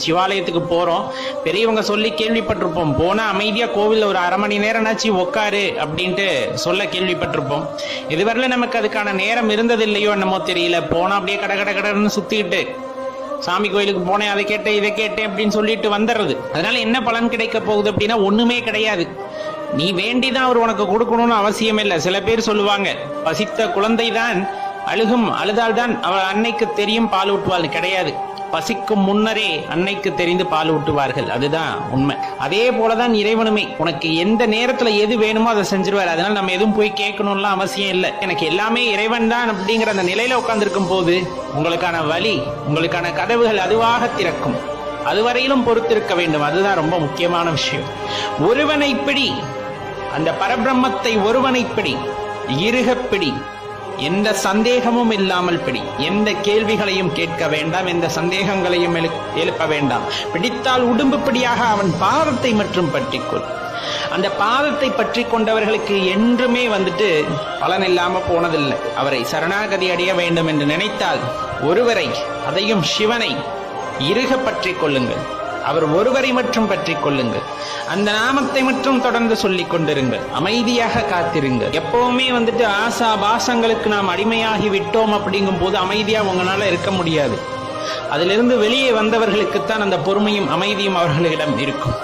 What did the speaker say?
சிவாலயத்துக்கு போறோம், பெரியவங்க சொல்லி கேள்விப்பட்டிருப்போம், போனா அமைதியா கோவில்ல ஒரு அரை மணி நேரம்னாச்சு உட்காரு அப்படின்ட்டு சொல்ல கேள்விப்பட்டிருப்போம். இதுவரையில நமக்கு அதுக்கான நேரம் இருந்தது இல்லையோ என்னமோ தெரியல. போனா அப்படியே கடன்னு சுத்திக்கிட்டு சாமி கோயிலுக்கு போனேன், அதை கேட்டேன் இதை கேட்டேன் அப்படின்னு சொல்லிட்டு வந்துடுறது. அதனால என்ன பலன் கிடைக்க போகுது அப்படின்னா ஒண்ணுமே கிடையாது. நீ வேண்டிதான் அவர் உனக்கு கொடுக்கணும்னு அவசியம் இல்லை. சில பேர் சொல்லுவாங்க, பசித்த குழந்தை தான் அழுகும், அழுதால்தான் அவள் அன்னைக்கு தெரியும் பால் ஊட்டுவாள். கிடையாது, பசிக்கும் முன்னரே அன்னைக்கு தெரிந்து பால் ஊட்டுவார்கள். அதுதான் உண்மை. அதே போலதான் இறைவனுமே உனக்கு எந்த நேரத்துல எது வேணுமோ அதை செஞ்சிருவார். அதனால நம்ம எதுவும் போய் கேட்கணும்லாம் அவசியம் இல்லை. எனக்கு எல்லாமே இறைவன் தான் அப்படிங்கிற அந்த நிலையில உட்கார்ந்துருக்கும் போது உங்களுக்கான வழி, உங்களுக்கான கதவுகள் அதுவாக திறக்கும். அதுவரையிலும் பொறுத்திருக்க வேண்டும். அதுதான் ரொம்ப முக்கியமான விஷயம். ஒருவனை பிடி, அந்த பரபிரம்மத்தை ஒருவனை பிடி, இருகப்பிடி, எந்த சந்தேகமும் இல்லாமல் பிடி. எந்த கேள்விகளையும் கேட்க வேண்டாம், எந்த சந்தேகங்களையும் எழுப்ப வேண்டாம். பிடித்தால் உடும்புப்படியாக அவன் பாதத்தை மட்டும் பற்றிக்கொள். அந்த பாதத்தை பற்றி கொண்டவர்களுக்கு என்றுமே பலன் இல்லாம போனதில்லை. அவரை சரணாகதி அடைய வேண்டும் என்று நினைத்தால் ஒருவரை, அதையும் சிவனை இறுக பற்றிக் கொள்ளுங்கள். அவர் ஒருவரை மட்டும் பற்றிக் கொள்ளுங்கள். அந்த நாமத்தை மட்டும் தொடர்ந்து சொல்லிக் கொண்டிருங்கள். அமைதியாக காத்திருங்கள். எப்பவுமே ஆசா பாசங்களுக்கு நாம் அடிமையாகி விட்டோம் அப்படிங்கும் போது அமைதியா உங்களால இருக்க முடியாது. அதிலிருந்து வெளியே வந்தவர்களுக்குத்தான் அந்த பொறுமையும் அமைதியும் அவர்களிடம் இருக்கும்.